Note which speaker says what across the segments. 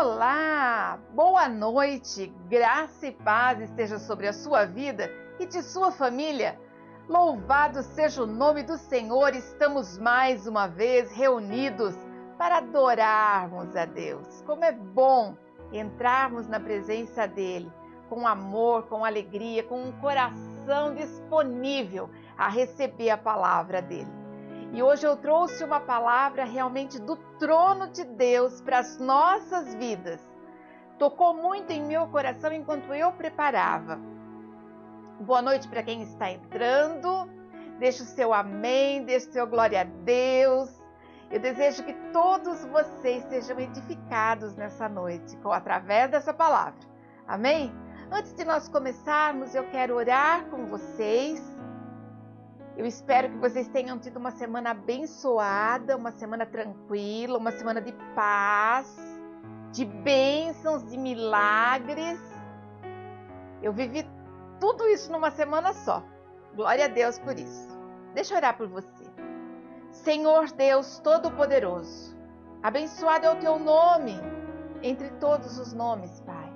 Speaker 1: Olá, boa noite, graça e paz esteja sobre a sua vida e de sua família. Louvado seja o nome do Senhor, estamos mais uma vez reunidos para adorarmos a Deus. Como é bom entrarmos na presença dEle, com amor, com alegria, com um coração disponível a receber a palavra dEle. E hoje eu trouxe uma palavra realmente do trono de Deus para as nossas vidas. Tocou muito em meu coração enquanto eu preparava. Boa noite para quem está entrando. Deixe o seu amém, deixe o seu glória a Deus. Eu desejo que todos vocês sejam edificados nessa noite, através dessa palavra. Amém? Antes de nós começarmos, eu quero orar com vocês. Eu espero que vocês tenham tido uma semana abençoada, uma semana tranquila, uma semana de paz, de bênçãos, de milagres. Eu vivi tudo isso numa semana só. Glória a Deus por isso. Deixa eu orar por você. Senhor Deus Todo-Poderoso, abençoado é o teu nome entre todos os nomes, Pai.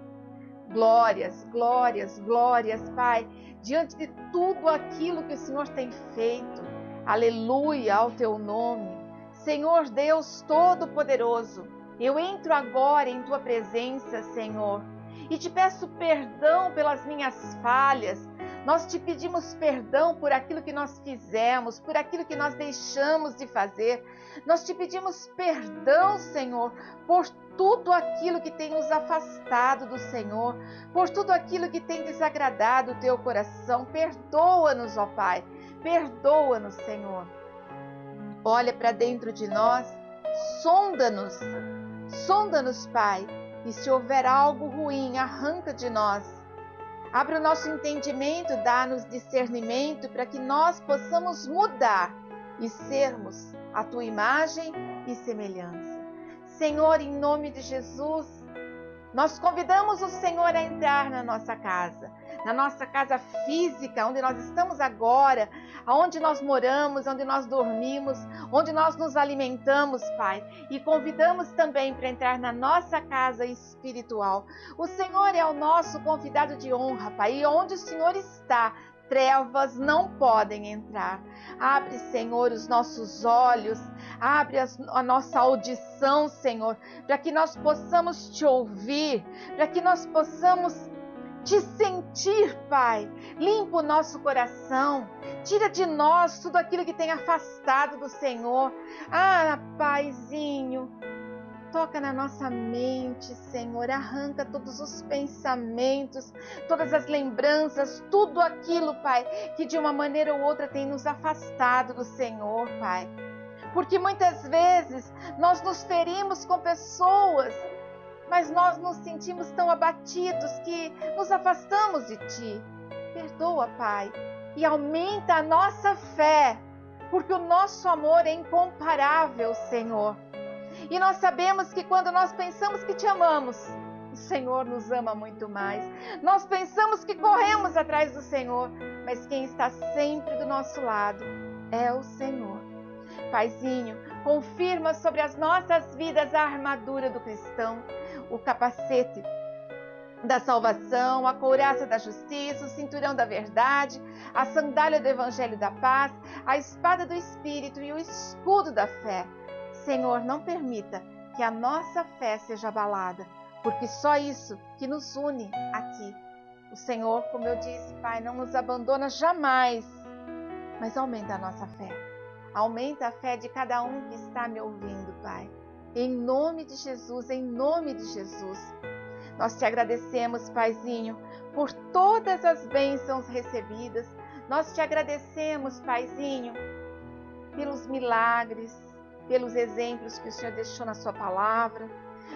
Speaker 1: Glórias, glórias, glórias, Pai, diante de tudo aquilo que o Senhor tem feito. Aleluia ao teu nome. Senhor Deus Todo-Poderoso, eu entro agora em tua presença, Senhor, e te peço perdão pelas minhas falhas. Nós te pedimos perdão por aquilo que nós fizemos, por aquilo que nós deixamos de fazer. Nós te pedimos perdão, Senhor, por tudo aquilo que tem nos afastado do Senhor, por tudo aquilo que tem desagradado o teu coração. Perdoa-nos, ó Pai, perdoa-nos, Senhor. Olha para dentro de nós, sonda-nos, Pai, e se houver algo ruim, arranca de nós. Abre o nosso entendimento, dá-nos discernimento para que nós possamos mudar e sermos a tua imagem e semelhança. Senhor, em nome de Jesus, nós convidamos o Senhor a entrar na nossa casa física, onde nós estamos agora, onde nós moramos, onde nós dormimos, onde nós nos alimentamos, Pai. E convidamos também para entrar na nossa casa espiritual. O Senhor é o nosso convidado de honra, Pai, e onde o Senhor está, trevas não podem entrar. Abre, Senhor, os nossos olhos, abre a nossa audição, Senhor, para que nós possamos te ouvir, para que nós possamos te sentir, Pai. Limpa o nosso coração, tira de nós tudo aquilo que tem afastado do Senhor. Paizinho, toca na nossa mente, Senhor, arranca todos os pensamentos, todas as lembranças, tudo aquilo, Pai, que de uma maneira ou outra tem nos afastado do Senhor, Pai. Porque muitas vezes nós nos ferimos com pessoas, mas nós nos sentimos tão abatidos que nos afastamos de Ti. Perdoa, Pai, e aumenta a nossa fé, porque o nosso amor é incomparável, Senhor. E nós sabemos que quando nós pensamos que Te amamos, o Senhor nos ama muito mais. Nós pensamos que corremos atrás do Senhor, mas quem está sempre do nosso lado é o Senhor. Paizinho, confirma sobre as nossas vidas a armadura do cristão, o capacete da salvação, a couraça da justiça, o cinturão da verdade, a sandália do evangelho da paz, a espada do Espírito e o escudo da fé. Senhor, não permita que a nossa fé seja abalada, porque só isso que nos une aqui. O Senhor, como eu disse, Pai, não nos abandona jamais, mas aumenta a nossa fé. Aumenta a fé de cada um que está me ouvindo, Pai. Em nome de Jesus, em nome de Jesus. Nós te agradecemos, Paizinho, por todas as bênçãos recebidas. Nós te agradecemos, Paizinho, pelos milagres, pelos exemplos que o Senhor deixou na sua palavra.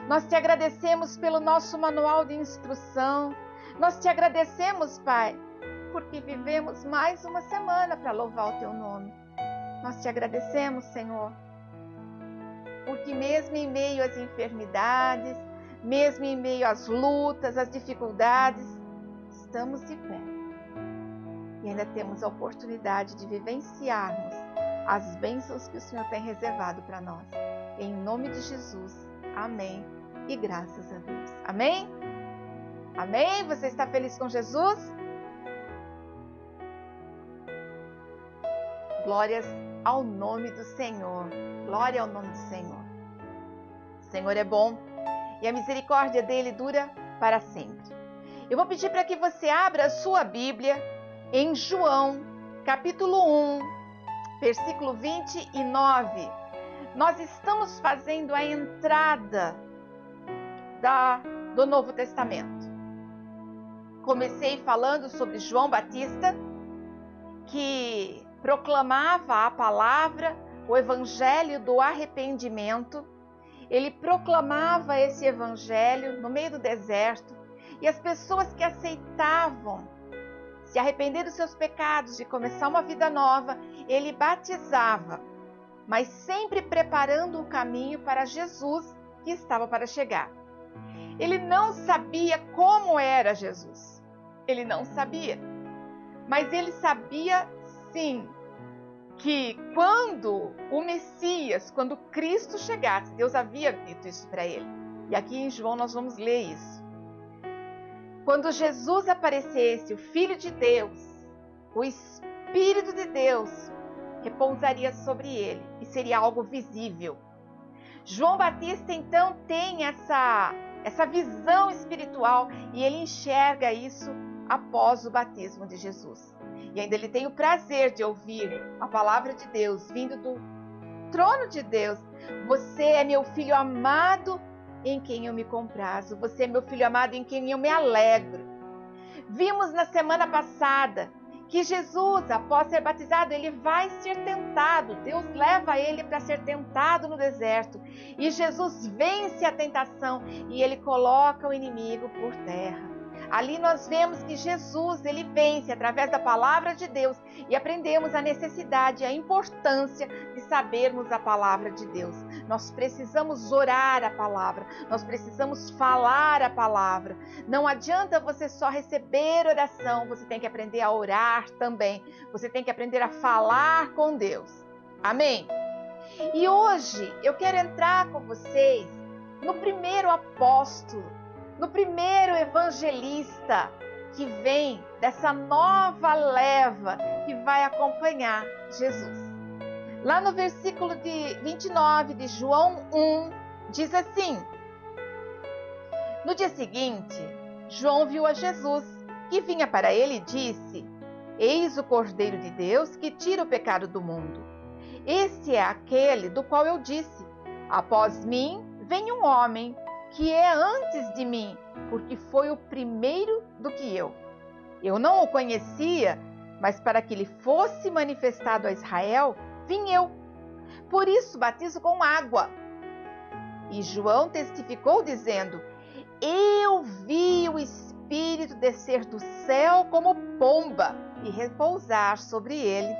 Speaker 1: Nós te agradecemos pelo nosso manual de instrução. Nós te agradecemos, Pai, porque vivemos mais uma semana para louvar o teu nome. Nós te agradecemos, Senhor, porque mesmo em meio às enfermidades, mesmo em meio às lutas, às dificuldades, estamos de pé. E ainda temos a oportunidade de vivenciarmos as bênçãos que o Senhor tem reservado para nós. Em nome de Jesus. Amém e graças a Deus. Amém? Amém? Você está feliz com Jesus? Glórias ao nome do Senhor. Glória ao nome do Senhor. O Senhor é bom e a misericórdia dele dura para sempre. Eu vou pedir para que você abra a sua Bíblia em João, capítulo 1, versículo 29. Nós estamos fazendo a entrada do Novo Testamento. Comecei falando sobre João Batista, que proclamava a palavra, o evangelho do arrependimento. Ele proclamava esse evangelho no meio do deserto, e as pessoas que aceitavam se arrepender dos seus pecados e começar uma vida nova, ele batizava, mas sempre preparando o caminho para Jesus que estava para chegar. Ele não sabia como era Jesus. Ele não sabia. Mas ele sabia sim que quando o Messias, quando Cristo chegasse, Deus havia dito isso para ele. E aqui em João nós vamos ler isso. Quando Jesus aparecesse, o Filho de Deus, o Espírito de Deus, repousaria sobre ele e seria algo visível. João Batista então tem essa visão espiritual e ele enxerga isso após o batismo de Jesus. E ainda ele tem o prazer de ouvir a palavra de Deus vindo do trono de Deus. Você é meu filho amado em quem eu me comprazo. Você é meu filho amado em quem eu me alegro. Vimos na semana passada que Jesus, após ser batizado, ele vai ser tentado. Deus leva ele para ser tentado no deserto. E Jesus vence a tentação e ele coloca o inimigo por terra. Ali nós vemos que Jesus, ele vence através da palavra de Deus e aprendemos a necessidade e a importância de sabermos a palavra de Deus. Nós precisamos orar a palavra, nós precisamos falar a palavra. Não adianta você só receber oração, você tem que aprender a orar também. Você tem que aprender a falar com Deus. Amém? E hoje eu quero entrar com vocês no primeiro apóstolo, no primeiro evangelista que vem dessa nova leva que vai acompanhar Jesus. Lá no versículo 29 de João 1, diz assim: No dia seguinte, João viu a Jesus, que vinha para ele e disse: Eis o Cordeiro de Deus que tira o pecado do mundo. Esse é aquele do qual eu disse: Após mim vem um homem que é antes de mim, porque foi o primeiro do que eu. Eu não o conhecia, mas para que ele fosse manifestado a Israel, vim eu. Por isso batizo com água. E João testificou dizendo: Eu vi o Espírito descer do céu como pomba e repousar sobre ele.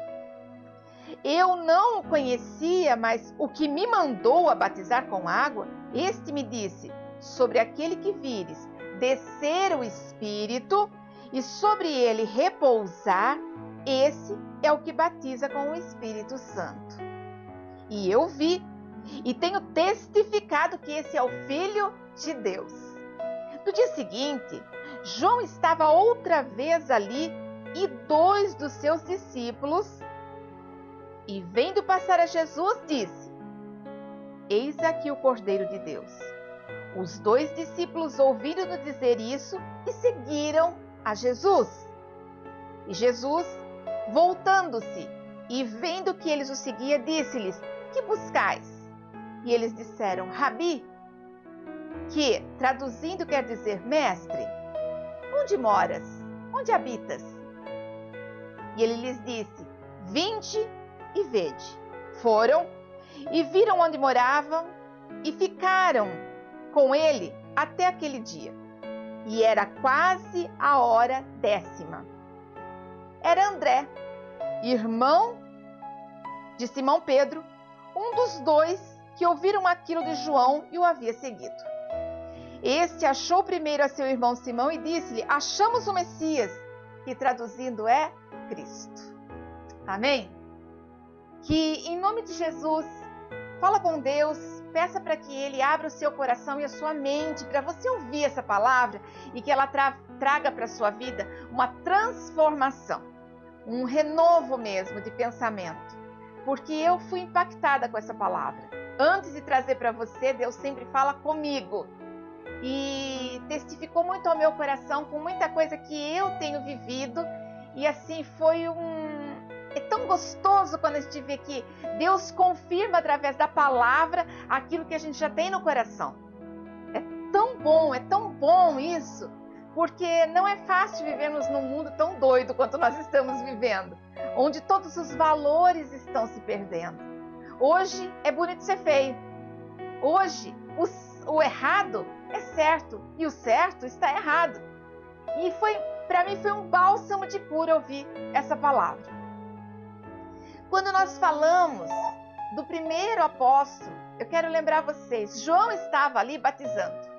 Speaker 1: Eu não o conhecia, mas o que me mandou a batizar com água, este me disse: Sobre aquele que vires descer o Espírito e sobre ele repousar, esse é o que batiza com o Espírito Santo. E eu vi e tenho testificado que esse é o Filho de Deus. No dia seguinte, João estava outra vez ali e 2 dos seus discípulos, e vendo passar a Jesus, disse: Eis aqui o Cordeiro de Deus. Os 2 discípulos ouviram-no dizer isso e seguiram a Jesus. E Jesus, voltando-se e vendo que eles o seguiam, disse-lhes: Que buscais? E eles disseram: Rabi, que, traduzindo, quer dizer mestre. Onde moras? Onde habitas? E ele lhes disse: Vinde e vede. Foram e viram onde moravam e ficaram com ele até aquele dia. E era quase a hora 10ª. Era André, irmão de Simão Pedro, um dos 2 que ouviram aquilo de João e o havia seguido. Este achou primeiro a seu irmão Simão e disse-lhe: Achamos o Messias, que traduzindo é Cristo. Amém? Que em nome de Jesus, fala com Deus, peça para que Ele abra o seu coração e a sua mente para você ouvir essa palavra e que ela traga para a sua vida uma transformação, um renovo mesmo de pensamento. Porque eu fui impactada com essa palavra. Antes de trazer para você, Deus sempre fala comigo. E testificou muito ao meu coração com muita coisa que eu tenho vivido. E assim é tão gostoso quando a gente vê que Deus confirma através da palavra aquilo que a gente já tem no coração. É tão bom isso, porque não é fácil vivermos num mundo tão doido quanto nós estamos vivendo, onde todos os valores estão se perdendo. Hoje é bonito ser feio. Hoje o errado é certo e o certo está errado. E para mim foi um bálsamo de cura ouvir essa palavra. Quando nós falamos do primeiro apóstolo, eu quero lembrar vocês, João estava ali batizando.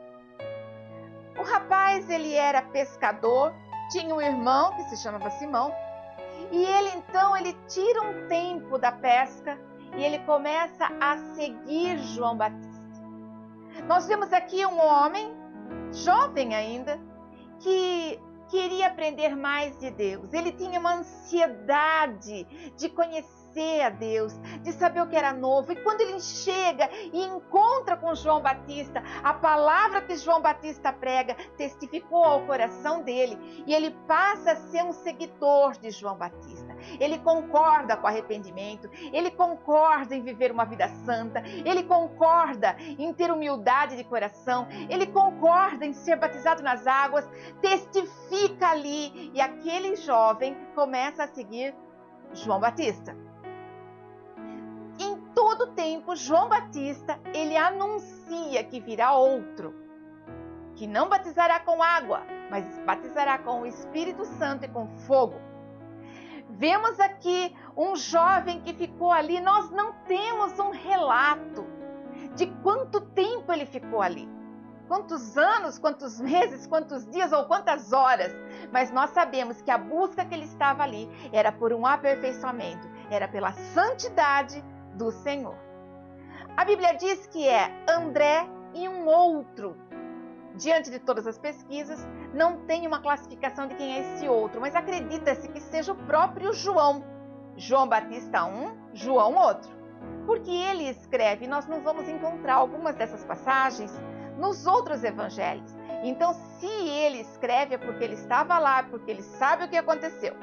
Speaker 1: O rapaz, ele era pescador, tinha um irmão que se chamava Simão, e ele tira um tempo da pesca e ele começa a seguir João Batista. Nós vemos aqui um homem, jovem ainda, que queria aprender mais de Deus. Ele tinha uma ansiedade de conhecer a Deus, de saber o que era novo. E quando ele chega e encontra com João Batista, a palavra que João Batista prega testificou ao coração dele e ele passa a ser um seguidor de João Batista. Ele concorda com o arrependimento, ele concorda em viver uma vida santa, ele concorda em ter humildade de coração, ele concorda em ser batizado nas águas, testifica ali e aquele jovem começa a seguir João Batista. Em todo tempo, João Batista, ele anuncia que virá outro, que não batizará com água, mas batizará com o Espírito Santo e com fogo. Vemos aqui um jovem que ficou ali, nós não temos um relato de quanto tempo ele ficou ali. Quantos anos, quantos meses, quantos dias ou quantas horas. Mas nós sabemos que a busca que ele estava ali era por um aperfeiçoamento, era pela santidade do Senhor. A Bíblia diz que é André e um outro. Diante de todas as pesquisas, não tem uma classificação de quem é esse outro, mas acredita-se que seja o próprio João. João Batista um, João outro. Porque ele escreve, nós não vamos encontrar algumas dessas passagens nos outros evangelhos. Então, se ele escreve é porque ele estava lá, porque ele sabe o que aconteceu.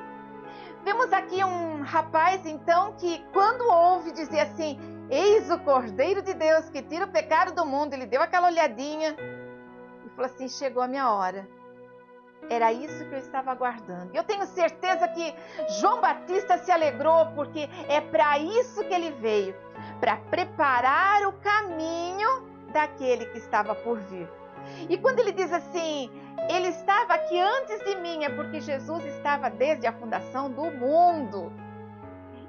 Speaker 1: Vemos aqui um rapaz, então, que quando ouve dizer assim, eis o Cordeiro de Deus que tira o pecado do mundo, ele deu aquela olhadinha e falou assim, chegou a minha hora. Era isso que eu estava aguardando. Eu tenho certeza que João Batista se alegrou, porque é para isso que ele veio, para preparar o caminho daquele que estava por vir. E quando ele diz assim, ele estava aqui antes de mim, é porque Jesus estava desde a fundação do mundo.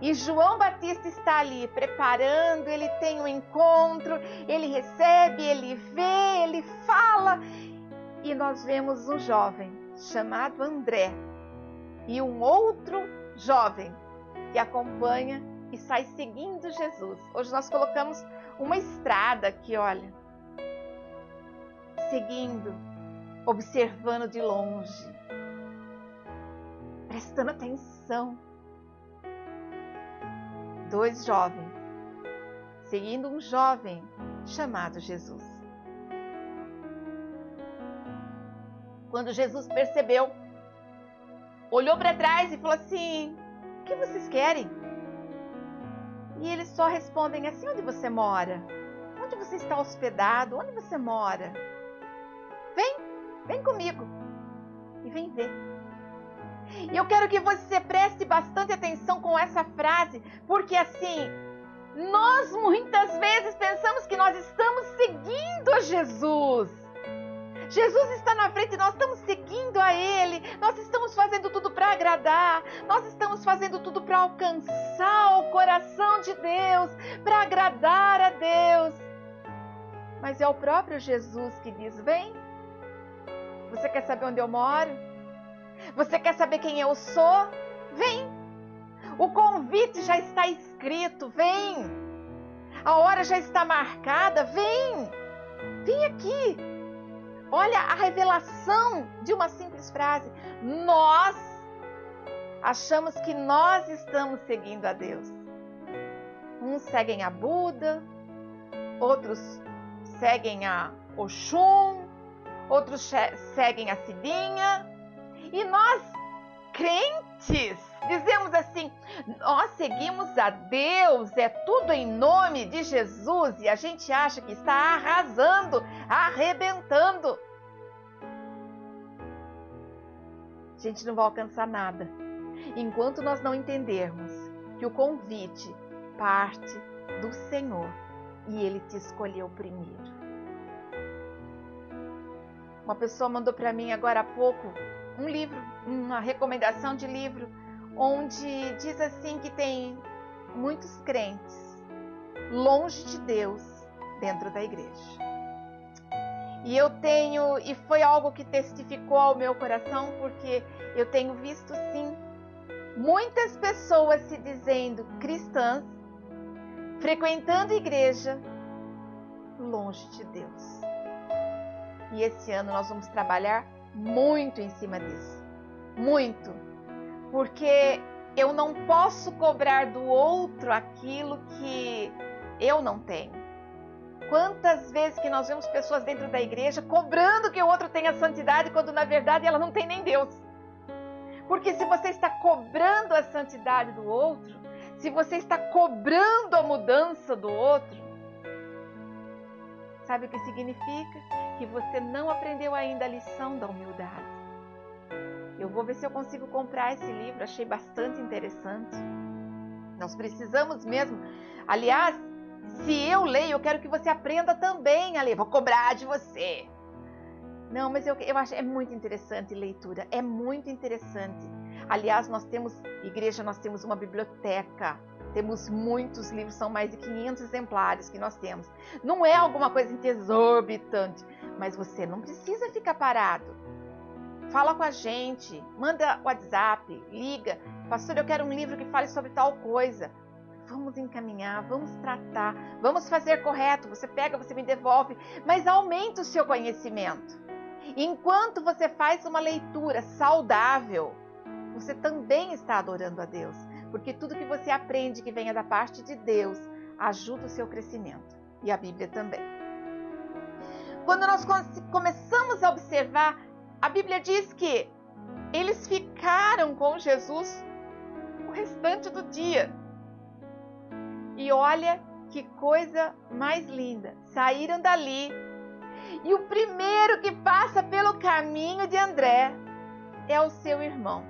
Speaker 1: E João Batista está ali preparando, ele tem um encontro, ele recebe, ele vê, ele fala. E nós vemos um jovem chamado André e um outro jovem que acompanha e sai seguindo Jesus. Hoje nós colocamos uma estrada aqui, olha, seguindo, observando de longe, prestando atenção. Dois jovens, seguindo um jovem chamado Jesus. Quando Jesus percebeu, olhou para trás e falou assim, o que vocês querem? E eles só respondem assim, onde você mora? Onde você está hospedado? Onde você mora? Vem comigo e vem ver. E eu quero que você preste bastante atenção com essa frase, porque assim, nós muitas vezes pensamos que nós estamos seguindo a Jesus. Jesus está na frente, nós estamos seguindo a Ele, nós estamos fazendo tudo para agradar, nós estamos fazendo tudo para alcançar o coração de Deus, para agradar a Deus. Mas é o próprio Jesus que diz, vem. Você quer saber onde eu moro? Você quer saber quem eu sou? Vem! O convite já está escrito, vem! A hora já está marcada. Vem! Vem aqui! Olha a revelação de uma simples frase. Nós achamos que nós estamos seguindo a Deus. Uns seguem a Buda, outros seguem a Oxum, outros seguem a Cidinha. E nós, crentes, dizemos assim, nós seguimos a Deus, é tudo em nome de Jesus, e a gente acha que está arrasando, arrebentando. A gente não vai alcançar nada enquanto nós não entendermos que o convite parte do Senhor e Ele te escolheu primeiro. Uma pessoa mandou para mim agora há pouco um livro, uma recomendação de livro, onde diz assim que tem muitos crentes longe de Deus dentro da igreja. E foi algo que testificou ao meu coração, porque eu tenho visto sim muitas pessoas se dizendo cristãs, frequentando igreja, longe de Deus. E esse ano nós vamos trabalhar muito em cima disso. Muito. Porque eu não posso cobrar do outro aquilo que eu não tenho. Quantas vezes que nós vemos pessoas dentro da igreja cobrando que o outro tenha santidade, quando na verdade ela não tem nem Deus. Porque se você está cobrando a santidade do outro, se você está cobrando a mudança do outro, sabe o que significa? Que você não aprendeu ainda a lição da humildade. Eu vou ver se eu consigo comprar esse livro, achei bastante interessante. Nós precisamos mesmo. Aliás, se eu leio, eu quero que você aprenda também a ler. Vou cobrar de você. Não, mas eu acho é muito interessante leitura, é muito interessante. Aliás, nós temos, igreja, nós temos uma biblioteca. Temos muitos livros, são mais de 500 exemplares que nós temos. Não é alguma coisa exorbitante, mas você não precisa ficar parado. Fala com a gente, manda WhatsApp, liga. Pastor, eu quero um livro que fale sobre tal coisa. Vamos encaminhar, vamos tratar, vamos fazer correto. Você pega, você me devolve, mas aumente o seu conhecimento. Enquanto você faz uma leitura saudável, você também está adorando a Deus. Porque tudo que você aprende que venha da parte de Deus ajuda o seu crescimento. E a Bíblia também. Quando nós começamos a observar, a Bíblia diz que eles ficaram com Jesus o restante do dia. E olha que coisa mais linda. Saíram dali. E o primeiro que passa pelo caminho de André é o seu irmão.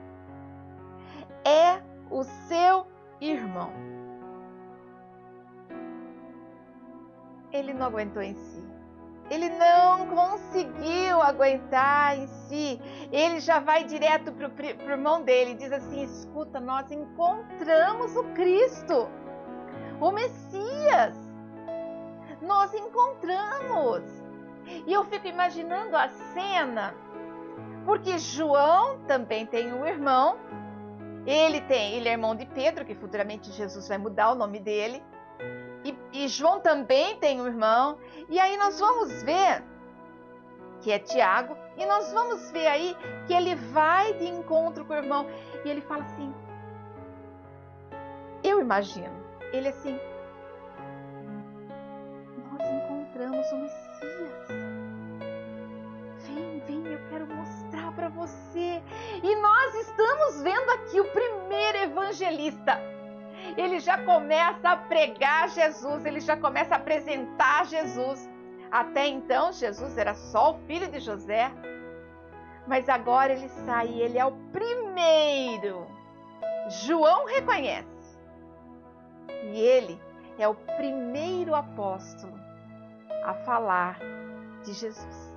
Speaker 1: É o seu irmão. Ele não aguentou em si. Ele não conseguiu aguentar em si. Ele já vai direto para o irmão dele e diz assim: escuta, nós encontramos o Cristo, o Messias. Nós encontramos. E eu fico imaginando a cena, porque João também tem um irmão. Ele é irmão de Pedro, que futuramente Jesus vai mudar o nome dele. E João também tem um irmão. E aí nós vamos ver que é Tiago. E nós vamos ver aí que ele vai de encontro com o irmão. E ele fala assim, eu imagino, ele assim, nós encontramos o Messias. Vem, eu quero mostrar para você. E nós estamos vendo aqui o primeiro evangelista. Ele já começa a pregar Jesus, ele já começa a apresentar Jesus. Até então, Jesus era só o filho de José. Mas agora ele sai, ele é o primeiro. João reconhece. E ele é o primeiro apóstolo a falar de Jesus.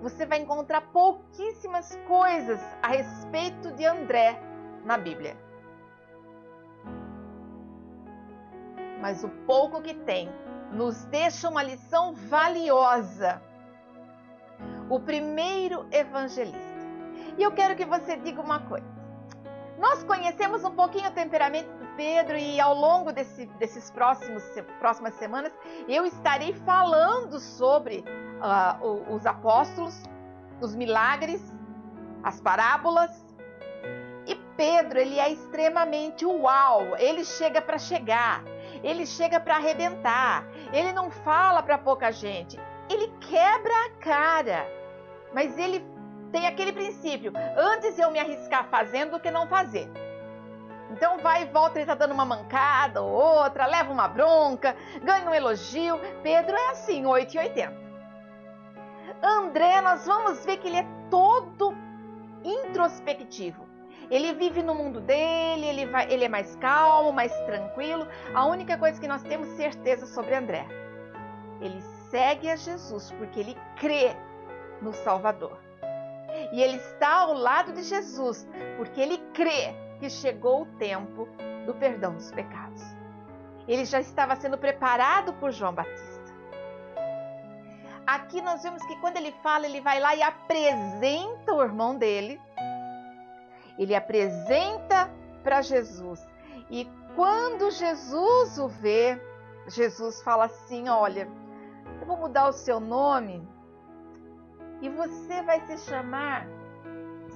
Speaker 1: Você vai encontrar pouquíssimas coisas a respeito de André na Bíblia. Mas o pouco que tem nos deixa uma lição valiosa. O primeiro evangelista. E eu quero que você diga uma coisa. Nós conhecemos um pouquinho o temperamento Pedro, e ao longo desses próximas semanas eu estarei falando sobre os apóstolos, os milagres, as parábolas. E Pedro, ele é extremamente uau, ele chega para chegar, ele chega para arrebentar, ele não fala para pouca gente, ele quebra a cara, mas ele tem aquele princípio, antes eu me arriscar fazendo do que não fazer. Então vai e volta, ele está dando uma mancada ou outra, leva uma bronca, ganha um elogio. Pedro é assim, 8,80. André, nós vamos ver que ele é todo introspectivo. Ele vive no mundo dele, ele é mais calmo, mais tranquilo. A única coisa que nós temos certeza sobre André, ele segue a Jesus porque ele crê no Salvador. E ele está ao lado de Jesus porque ele crê que chegou o tempo do perdão dos pecados. Ele já estava sendo preparado por João Batista. Aqui nós vemos que quando ele fala, ele vai lá e apresenta o irmão dele. Ele apresenta para Jesus. E quando Jesus o vê, Jesus fala assim, olha, eu vou mudar o seu nome e você vai se chamar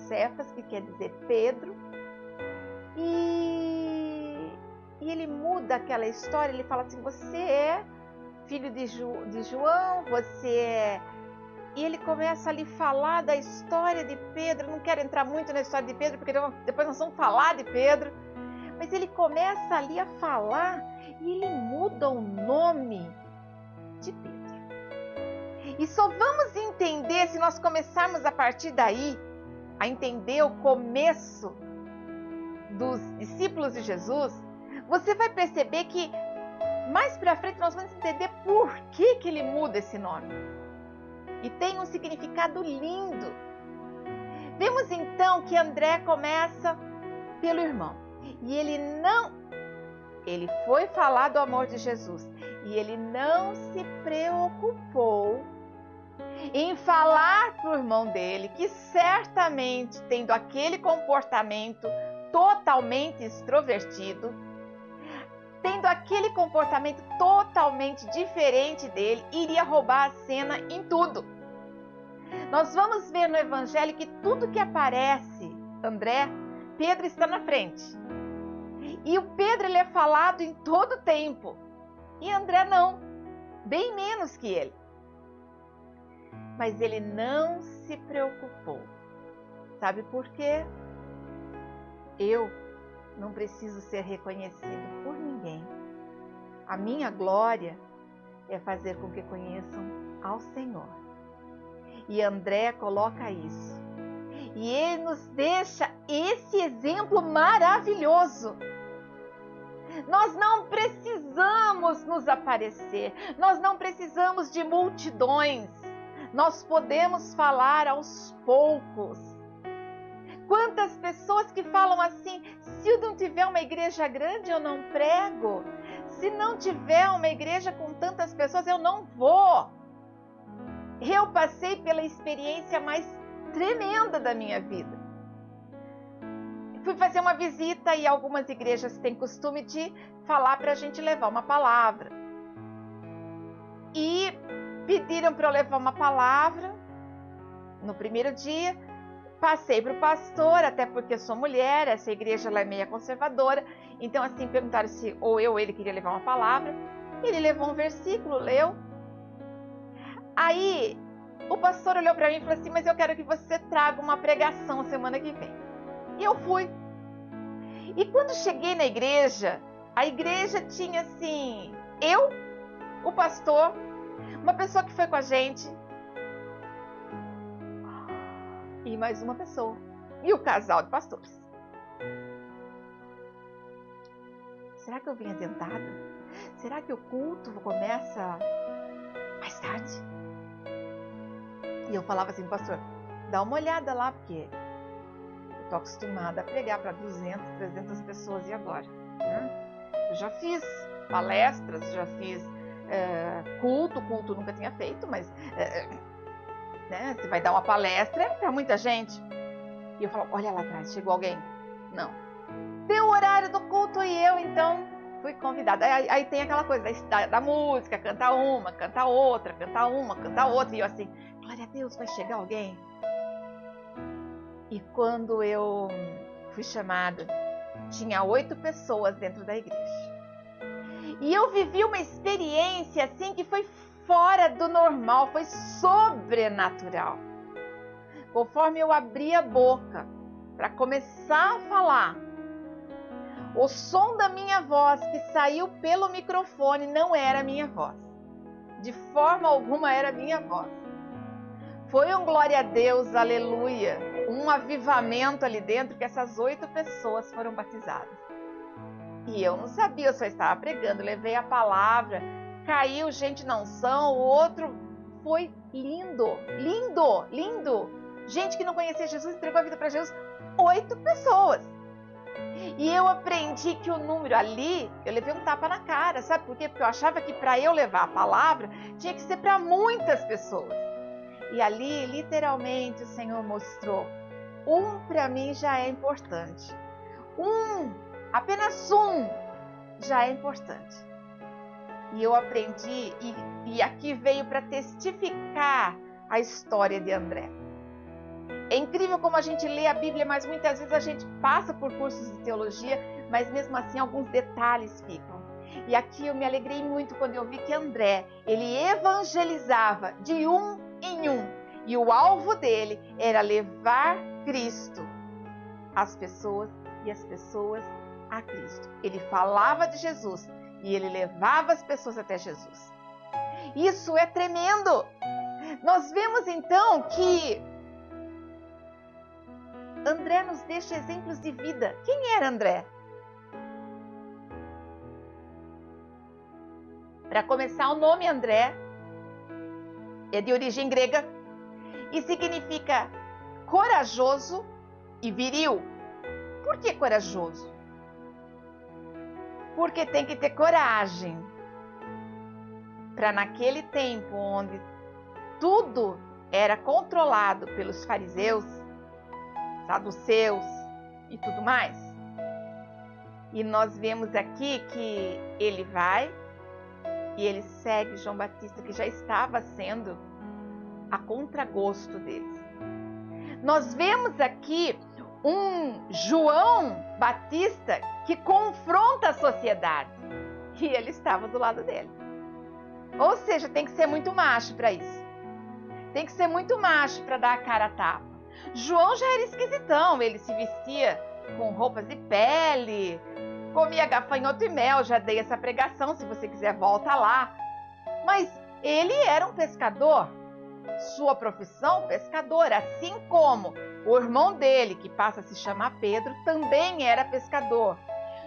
Speaker 1: Cefas, que quer dizer Pedro. E ele muda aquela história, ele fala assim, você é filho de João, você é... E ele começa ali a falar da história de Pedro. Eu não quero entrar muito na história de Pedro, porque depois nós vamos falar de Pedro. Mas ele começa ali a falar e ele muda o nome de Pedro. E só vamos entender se nós começarmos a partir daí, a entender o começo dos discípulos de Jesus, você vai perceber que mais para frente nós vamos entender por que ele muda esse nome. E tem um significado lindo. Vemos então que André começa pelo irmão. E ele foi falar do amor de Jesus. E ele não se preocupou em falar para o irmão dele que certamente, tendo aquele comportamento totalmente extrovertido, tendo aquele comportamento totalmente diferente dele, iria roubar a cena em tudo. Nós vamos ver no Evangelho que tudo que aparece, André, Pedro está na frente. E o Pedro ele é falado em todo o tempo. E André não, bem menos que ele. Mas ele não se preocupou. Sabe por quê? Eu não preciso ser reconhecido por ninguém. A minha glória é fazer com que conheçam ao Senhor. E André coloca isso. E ele nos deixa esse exemplo maravilhoso. Nós não precisamos nos aparecer. Nós não precisamos de multidões. Nós podemos falar aos poucos. Quantas pessoas que falam assim, se eu não tiver uma igreja grande, eu não prego. Se não tiver uma igreja com tantas pessoas, eu não vou. Eu passei pela experiência mais tremenda da minha vida. Fui fazer uma visita e algumas igrejas têm costume de falar para a gente levar uma palavra. E pediram para eu levar uma palavra no primeiro dia. Passei para o pastor, até porque sou mulher, essa igreja ela é meio conservadora. Então, assim, perguntaram se ou eu ou ele queria levar uma palavra. Ele levou um versículo, leu. Aí, o pastor olhou para mim e falou assim, mas eu quero que você traga uma pregação semana que vem. E eu fui. E quando cheguei na igreja, a igreja tinha assim, eu, o pastor, uma pessoa que foi com a gente, e mais uma pessoa. E o casal de pastores. Será que eu vim adiantada? Será que o culto começa mais tarde? E eu falava assim, pastor, dá uma olhada lá, porque eu estou acostumada a pregar para 200, 300 pessoas, e agora? Eu já fiz palestras, já fiz culto nunca tinha feito, mas... né? Você vai dar uma palestra para muita gente. E eu falo, olha lá atrás, chegou alguém? Não. Deu o horário do culto e eu, então, fui convidada. Aí tem aquela coisa da música, canta uma, canta outra, canta uma, canta outra. E eu assim, glória a Deus, vai chegar alguém. E quando eu fui chamada, tinha 8 pessoas dentro da igreja. E eu vivi uma experiência assim que foi fora do normal, foi sobrenatural. Conforme eu abri a boca para começar a falar, o som da minha voz que saiu pelo microfone não era minha voz. De forma alguma era minha voz. Foi um glória a Deus, aleluia, um avivamento ali dentro que essas 8 pessoas foram batizadas. E eu não sabia, eu só estava pregando, levei a palavra, caiu gente na unção, o outro foi lindo, lindo, lindo. Gente que não conhecia Jesus, entregou a vida para Jesus, 8 pessoas. E eu aprendi que o número ali, eu levei um tapa na cara, sabe por quê? Porque eu achava que para eu levar a palavra, tinha que ser para muitas pessoas. E ali, literalmente, o Senhor mostrou, para mim já é importante. Apenas um, já é importante. E eu aprendi, e aqui veio para testificar a história de André. É incrível como a gente lê a Bíblia, mas muitas vezes a gente passa por cursos de teologia, mas mesmo assim alguns detalhes ficam. E aqui eu me alegrei muito quando eu vi que André, ele evangelizava de um em um. E o alvo dele era levar Cristo às pessoas e as pessoas a Cristo. Ele falava de Jesus e ele levava as pessoas até Jesus. Isso é tremendo! Nós vemos então que André nos deixa exemplos de vida. Quem era André? Para começar, o nome André é de origem grega e significa corajoso e viril. Por que corajoso? Porque tem que ter coragem para naquele tempo onde tudo era controlado pelos fariseus, saduceus e tudo mais. E nós vemos aqui que ele vai e ele segue João Batista, que já estava sendo a contragosto deles. Nós vemos aqui um João Batista que confronta a sociedade e ele estava do lado dele. Ou seja, tem que ser muito macho para isso. Tem que ser muito macho para dar a cara a tapa. João já era esquisitão, ele se vestia com roupas de pele, comia gafanhoto e mel, já dei essa pregação, se você quiser volta lá. Mas ele era um pescador, sua profissão pescador, assim como o irmão dele, que passa a se chamar Pedro, também era pescador.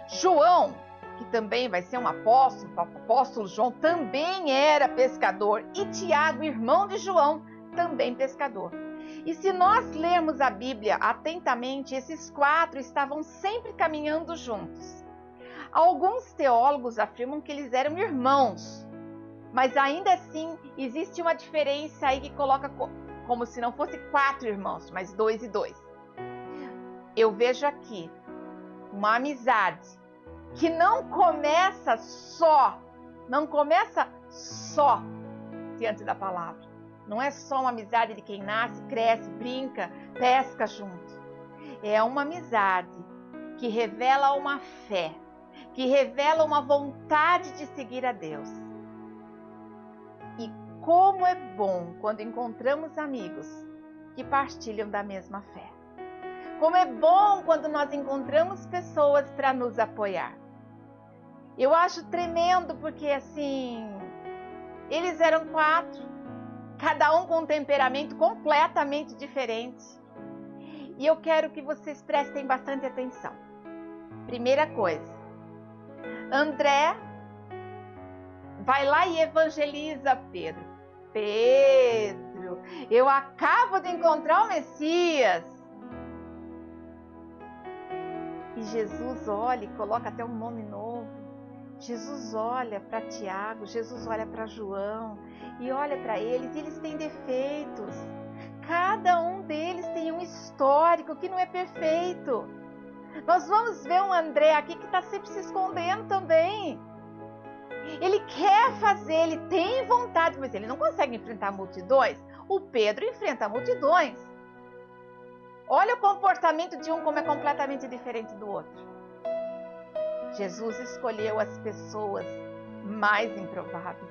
Speaker 1: João, que também vai ser um apóstolo, o apóstolo João também era pescador. E Tiago, irmão de João, também pescador. E se nós lermos a Bíblia atentamente, esses 4 estavam sempre caminhando juntos. Alguns teólogos afirmam que eles eram irmãos, mas ainda assim existe uma diferença aí que coloca como se não fosse 4 irmãos, mas 2 e 2. Eu vejo aqui uma amizade que não começa só diante da palavra. Não é só uma amizade de quem nasce, cresce, brinca, pesca junto. É uma amizade que revela uma fé, que revela uma vontade de seguir a Deus. E como é bom quando encontramos amigos que partilham da mesma fé. Como é bom quando nós encontramos pessoas para nos apoiar. Eu acho tremendo porque assim, eles eram 4. Cada um com um temperamento completamente diferente. E eu quero que vocês prestem bastante atenção. Primeira coisa, André vai lá e evangeliza Pedro. Pedro, eu acabo de encontrar o Messias. E Jesus olha e coloca até um nome novo. Jesus olha para Tiago, Jesus olha para João e olha para eles, e eles têm defeitos. Cada um deles tem um histórico que não é perfeito. Nós vamos ver um André aqui que está sempre se escondendo também. Ele quer fazer, ele tem vontade, mas ele não consegue enfrentar multidões. O Pedro enfrenta multidões. Olha o comportamento de um como é completamente diferente do outro. Jesus escolheu as pessoas mais improváveis.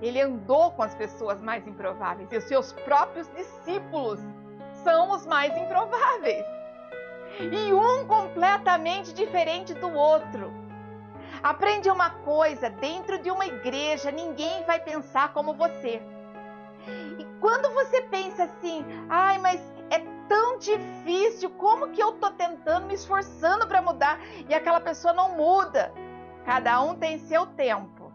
Speaker 1: Ele andou com as pessoas mais improváveis. E os seus próprios discípulos são os mais improváveis. E um completamente diferente do outro. Aprende uma coisa, dentro de uma igreja, ninguém vai pensar como você. E quando você pensa assim, ai, mas é tão difícil, como que eu tô tentando, me esforçando para mudar, e aquela pessoa não muda? Cada um tem seu tempo.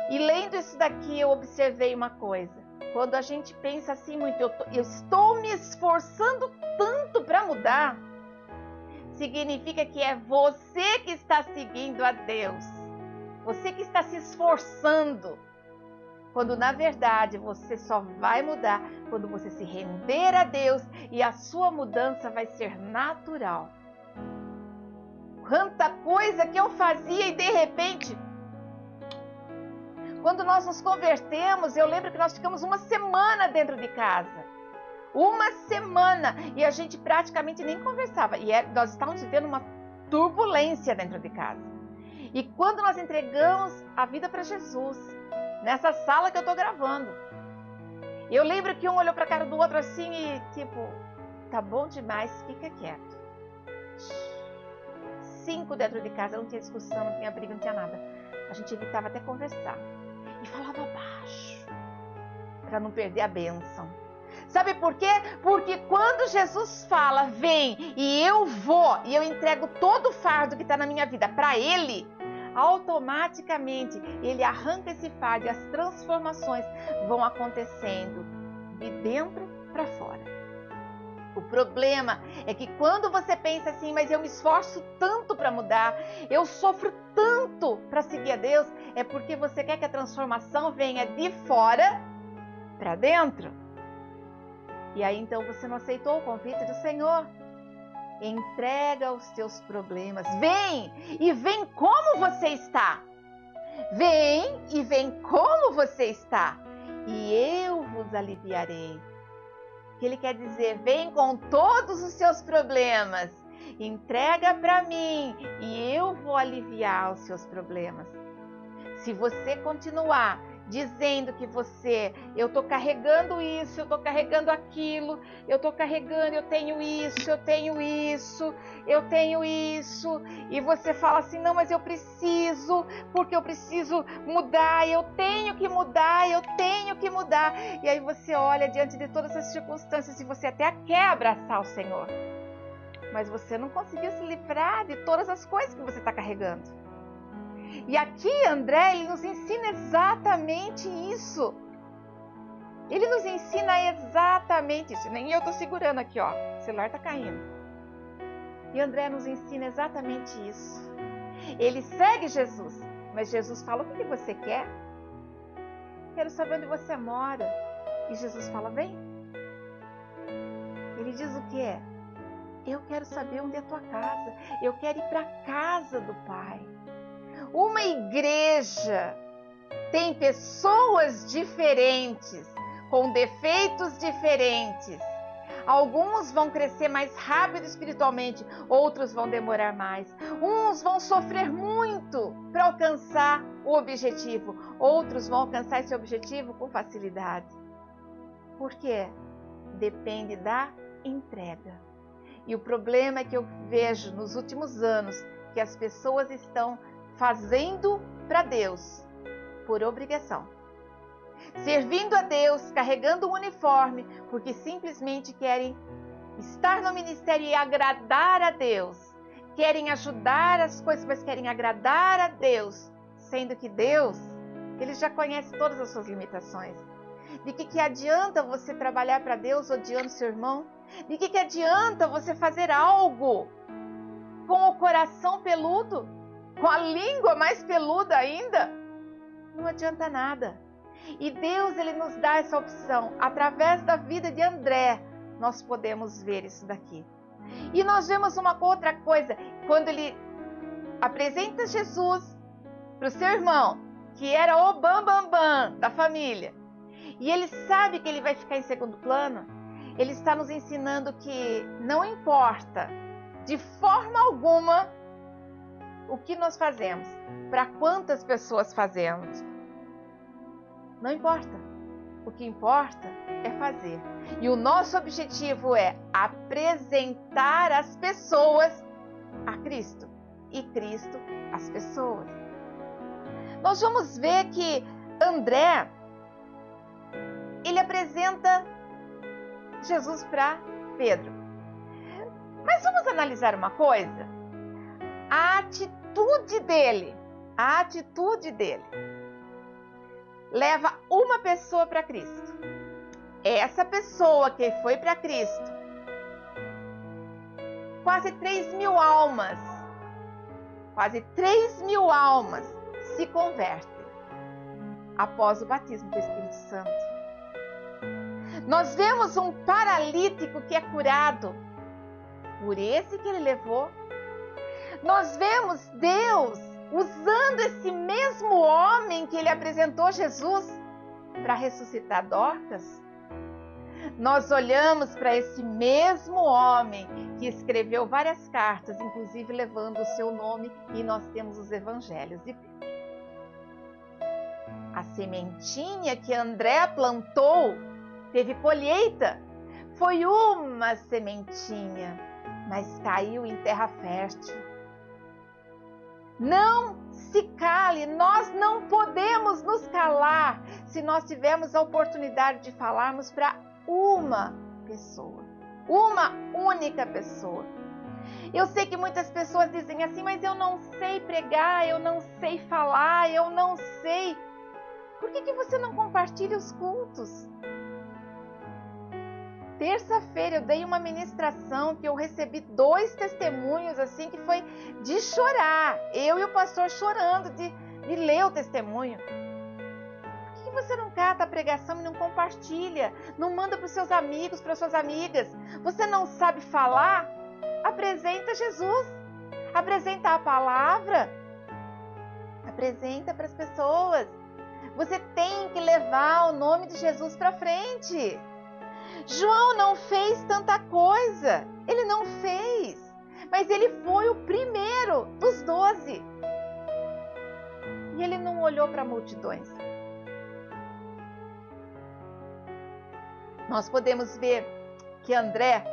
Speaker 1: E lendo isso daqui, eu observei uma coisa. Quando a gente pensa assim muito, eu estou me esforçando tanto para mudar, significa que é você que está seguindo a Deus. Você que está se esforçando. Quando na verdade você só vai mudar quando você se render a Deus e a sua mudança vai ser natural. Quanta coisa que eu fazia e de repente, quando nós nos convertemos, eu lembro que nós ficamos uma semana dentro de casa. Uma semana, e a gente praticamente nem conversava, e nós estávamos vivendo uma turbulência dentro de casa. E quando nós entregamos a vida para Jesus, nessa sala que eu estou gravando, eu lembro que um olhou para a cara do outro assim e tipo, tá bom demais, fica quieto. 5 dentro de casa, não tinha discussão, não tinha briga, não tinha nada. A gente evitava até conversar. E falava baixo, para não perder a bênção. Sabe por quê? Porque quando Jesus fala, vem e eu vou, e eu entrego todo o fardo que está na minha vida para Ele, automaticamente Ele arranca esse fardo e as transformações vão acontecendo de dentro para fora. O problema é que quando você pensa assim, mas eu me esforço tanto para mudar, eu sofro tanto para seguir a Deus, é porque você quer que a transformação venha de fora para dentro. E aí então você não aceitou o convite do Senhor. Entrega os teus problemas. Vem e vem como você está. Vem e vem como você está. E eu vos aliviarei. Que Ele quer dizer, vem com todos os seus problemas. Entrega para mim e eu vou aliviar os seus problemas. Se você continuar dizendo que eu estou carregando isso, eu estou carregando aquilo, eu estou carregando, eu tenho isso, eu tenho isso, eu tenho isso, e você fala assim, não, mas eu preciso, porque eu preciso mudar, eu tenho que mudar, eu tenho que mudar, e aí você olha diante de todas essas circunstâncias e você até quer abraçar o Senhor, mas você não conseguiu se livrar de todas as coisas que você está carregando. E aqui André, ele nos ensina exatamente isso. Ele nos ensina exatamente isso. Nem eu estou segurando aqui, ó. O celular está caindo. E André nos ensina exatamente isso. Ele segue Jesus. Mas Jesus fala, o que você quer? Quero saber onde você mora. E Jesus fala, vem. Ele diz o quê? Eu quero saber onde é a tua casa. Eu quero ir para a casa do Pai. Uma igreja tem pessoas diferentes, com defeitos diferentes. Alguns vão crescer mais rápido espiritualmente, outros vão demorar mais. Uns vão sofrer muito para alcançar o objetivo, outros vão alcançar esse objetivo com facilidade. Por quê? Depende da entrega. E o problema é que eu vejo nos últimos anos que as pessoas estão fazendo para Deus por obrigação. Servindo a Deus, carregando um uniforme, porque simplesmente querem estar no ministério e agradar a Deus. Querem ajudar as coisas, mas querem agradar a Deus. Sendo que Deus, Ele já conhece todas as suas limitações. De que adianta você trabalhar para Deus odiando seu irmão? De que adianta você fazer algo com o coração peludo? Com a língua mais peluda ainda? Não adianta nada. E Deus, Ele nos dá essa opção. Através da vida de André, nós podemos ver isso daqui. E nós vemos uma outra coisa, quando ele apresenta Jesus para o seu irmão, que era o bam da família, e ele sabe que ele vai ficar em segundo plano, ele está nos ensinando que não importa de forma alguma o que nós fazemos, para quantas pessoas fazemos. Não importa. O que importa é fazer. E o nosso objetivo é apresentar as pessoas a Cristo e Cristo às pessoas. Nós vamos ver que André, ele apresenta Jesus para Pedro. Mas vamos analisar uma coisa. A atitude dele leva uma pessoa para Cristo. Essa pessoa que foi para Cristo, quase 3.000 almas se convertem após o batismo do Espírito Santo. Nós vemos um paralítico que é curado por esse que ele levou. Nós vemos Deus usando esse mesmo homem que ele apresentou Jesus para ressuscitar Dorcas. Nós olhamos para esse mesmo homem que escreveu várias cartas, inclusive levando o seu nome, e nós temos os evangelhos de Pedro. A sementinha que André plantou teve colheita. Foi uma sementinha, mas caiu em terra fértil. Não se cale, nós não podemos nos calar se nós tivermos a oportunidade de falarmos para uma pessoa, uma única pessoa. Eu sei que muitas pessoas dizem assim, mas eu não sei pregar, eu não sei falar, eu não sei. Por que você não compartilha os cultos? Terça-feira eu dei uma ministração que eu recebi 2 testemunhos assim que foi de chorar. Eu e o pastor chorando de ler o testemunho. Por que você não cata a pregação e não compartilha? Não manda para os seus amigos, para as suas amigas? Você não sabe falar? Apresenta Jesus. Apresenta a palavra. Apresenta para as pessoas. Você tem que levar o nome de Jesus para frente. João não fez tanta coisa, ele não fez, mas ele foi o primeiro dos 12. E ele não olhou para multidões. Nós podemos ver que André,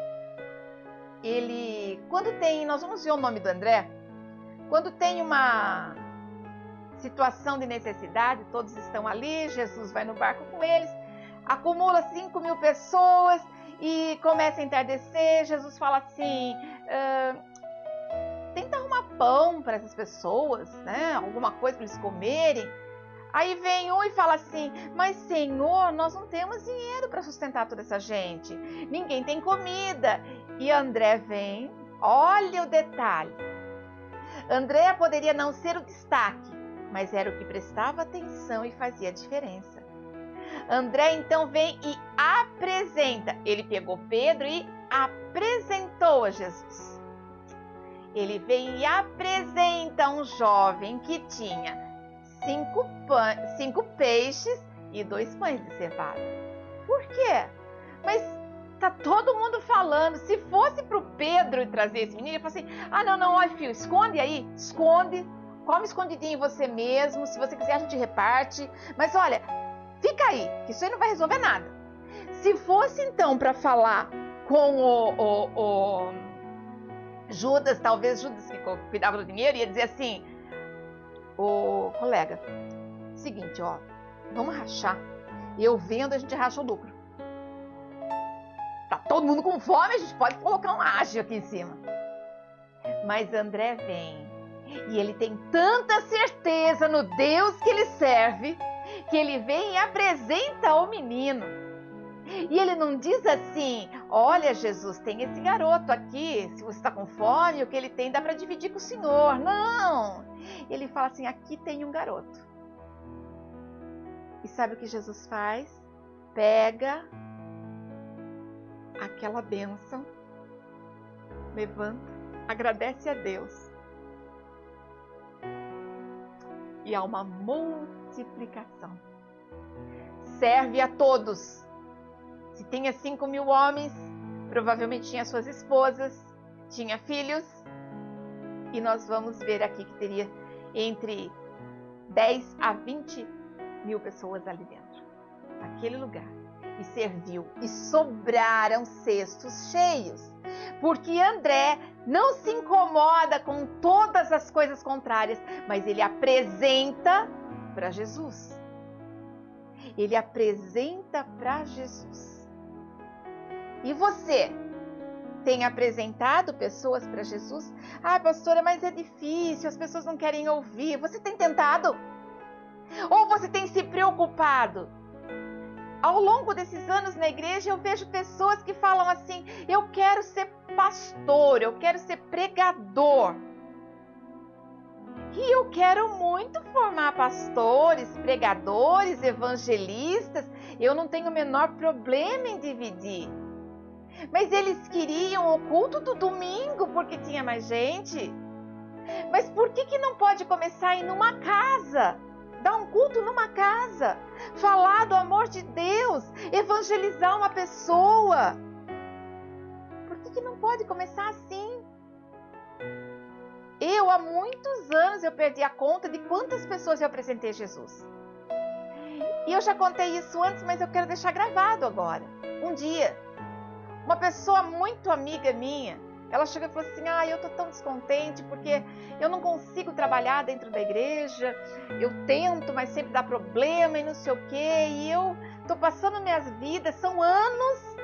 Speaker 1: nós vamos ver o nome do André, quando tem uma situação de necessidade, todos estão ali, Jesus vai no barco com eles, acumula 5.000 pessoas e começa a entardecer. Jesus fala assim, tenta arrumar pão para essas pessoas, né? Alguma coisa para eles comerem. Aí vem um e fala assim, mas Senhor, nós não temos dinheiro para sustentar toda essa gente, ninguém tem comida. E André vem, olha o detalhe, André poderia não ser o destaque, mas era o que prestava atenção e fazia a diferença. André então vem e apresenta. Ele pegou Pedro e apresentou a Jesus. Ele vem e apresenta um jovem que tinha 5 peixes e 2 pães de cevada. Por quê? Mas tá todo mundo falando. Se fosse para o Pedro e trazer esse menino, ele falou assim, não, olha filho, esconde aí, esconde, come escondidinho em você mesmo, se você quiser a gente reparte, mas olha, fica aí, que isso aí não vai resolver nada. Se fosse então para falar com o Judas, talvez Judas que cuidava do dinheiro, ia dizer assim, ô colega, seguinte, ó, vamos rachar. Eu vendo, a gente racha o lucro. Tá todo mundo com fome, a gente pode colocar um ágio aqui em cima. Mas André vem, e ele tem tanta certeza no Deus que ele serve, que ele vem e apresenta ao menino. E ele não diz assim, olha Jesus, tem esse garoto aqui, se você está com fome, o que ele tem dá para dividir com o Senhor. Não! Ele fala assim, aqui tem um garoto. E sabe o que Jesus faz? Pega aquela bênção levanta, agradece a Deus. E há uma multiplicação. Serve a todos. Se tinha 5.000 homens, provavelmente tinha suas esposas, tinha filhos. E nós vamos ver aqui que teria entre 10 a 20 mil pessoas ali dentro, naquele lugar. E serviu, e sobraram cestos cheios. Porque André não se incomoda com todas as coisas contrárias, mas ele apresenta para Jesus. Ele apresenta para Jesus. E você tem apresentado pessoas para Jesus? Ah, pastora, mas é difícil, as pessoas não querem ouvir. Você tem tentado? Ou você tem se preocupado? Ao longo desses anos na igreja, eu vejo pessoas que falam assim: eu quero ser pastor, eu quero ser pregador. E eu quero muito formar pastores, pregadores, evangelistas. Eu não tenho o menor problema em dividir. Mas eles queriam o culto do domingo porque tinha mais gente. Mas por que não pode começar em uma casa? Dar um culto numa casa, falar do amor de Deus, evangelizar uma pessoa. Por que não pode começar assim? Há muitos anos, eu perdi a conta de quantas pessoas eu apresentei Jesus. E eu já contei isso antes, mas eu quero deixar gravado agora. Um dia, uma pessoa muito amiga minha, ela chegou e falou assim: eu tô tão descontente porque eu não consigo trabalhar dentro da igreja, eu tento, mas sempre dá problema e não sei o quê, e eu tô passando minhas vidas, são anos,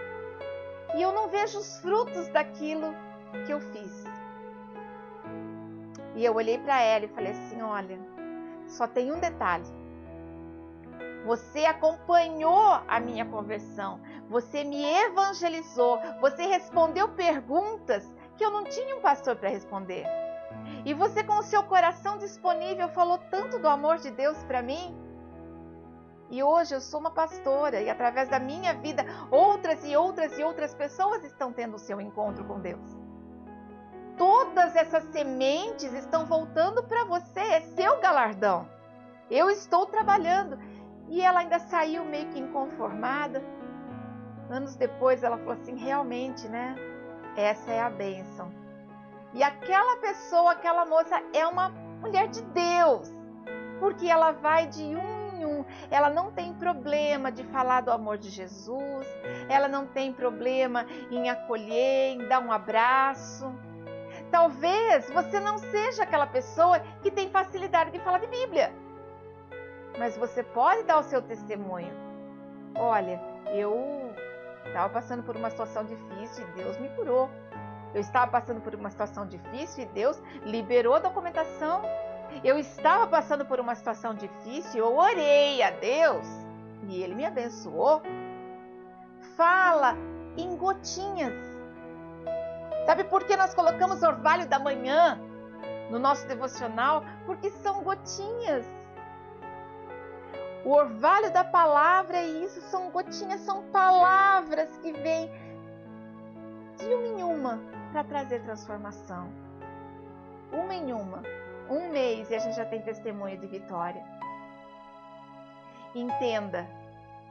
Speaker 1: e eu não vejo os frutos daquilo que eu fiz. E eu olhei para ela e falei assim: olha, só tem um detalhe. Você acompanhou a minha conversão, você me evangelizou, você respondeu perguntas que eu não tinha um pastor para responder. E você, com o seu coração disponível, falou tanto do amor de Deus para mim. E hoje eu sou uma pastora e através da minha vida, outras e outras e outras pessoas estão tendo o seu encontro com Deus. Todas essas sementes estão voltando para você, é seu galardão. Eu estou trabalhando. E ela ainda saiu meio que inconformada. Anos depois ela falou assim: realmente, né? Essa é a bênção. E aquela pessoa, aquela moça é uma mulher de Deus. Porque ela vai de um em um. Ela não tem problema de falar do amor de Jesus. Ela não tem problema em acolher, em dar um abraço. Talvez você não seja aquela pessoa que tem facilidade de falar de Bíblia. Mas você pode dar o seu testemunho. Olha, eu estava passando por uma situação difícil e Deus me curou. Eu estava passando por uma situação difícil e Deus liberou a documentação. Eu estava passando por uma situação difícil, eu orei a Deus e Ele me abençoou. Fala em gotinhas. Sabe por que nós colocamos o orvalho da manhã no nosso devocional? Porque são gotinhas. O orvalho da palavra é isso, são gotinhas, são palavras que vêm de uma em uma para trazer transformação. Uma em uma, um mês e a gente já tem testemunho de vitória. Entenda,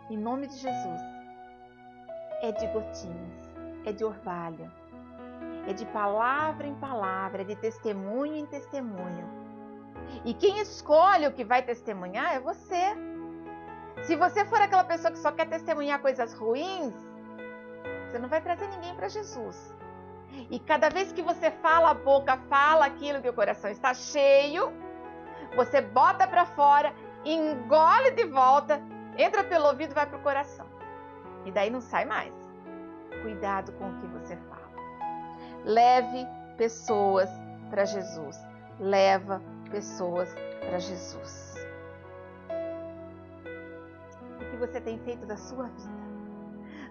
Speaker 1: em nome de Jesus, é de gotinhas, é de orvalho, é de palavra em palavra, é de testemunho em testemunho. E quem escolhe o que vai testemunhar é você. Se você for aquela pessoa que só quer testemunhar coisas ruins, você não vai trazer ninguém para Jesus. E cada vez que você fala a boca, fala aquilo que o coração está cheio, você bota para fora, engole de volta, entra pelo ouvido e vai para o coração. E daí não sai mais. Cuidado com o que você fala. Leve pessoas para Jesus. Leva pessoas para Jesus. Você tem feito da sua vida.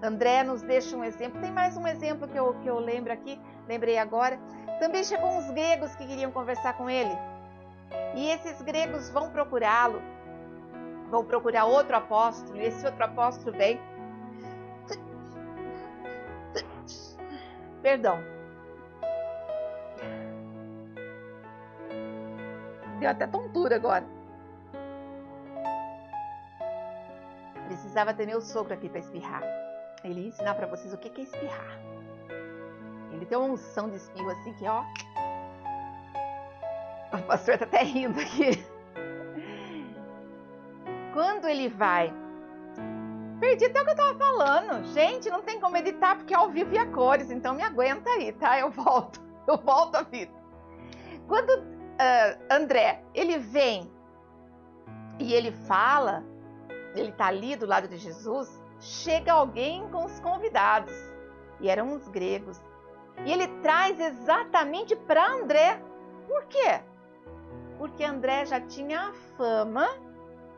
Speaker 1: André nos deixa um exemplo. Tem mais um exemplo que eu lembro aqui, lembrei agora. Também chegou uns gregos que queriam conversar com ele. E esses gregos vão procurá-lo. Vão procurar outro apóstolo. E esse outro apóstolo vem. Perdão. Deu até tontura agora. Precisava ter meu sogro aqui para espirrar. Ele ia ensinar para vocês o que é espirrar. Ele tem uma unção de espirro assim que, ó. O pastor tá até rindo aqui. Quando ele vai... Perdi até o que eu tava falando. Gente, não tem como editar porque é ao vivo e a cores. Então me aguenta aí, tá? Eu volto à vida. Quando André, ele vem e ele fala, ele tá ali do lado de Jesus, chega alguém com os convidados. E eram os gregos. E ele traz exatamente para André. Por quê? Porque André já tinha a fama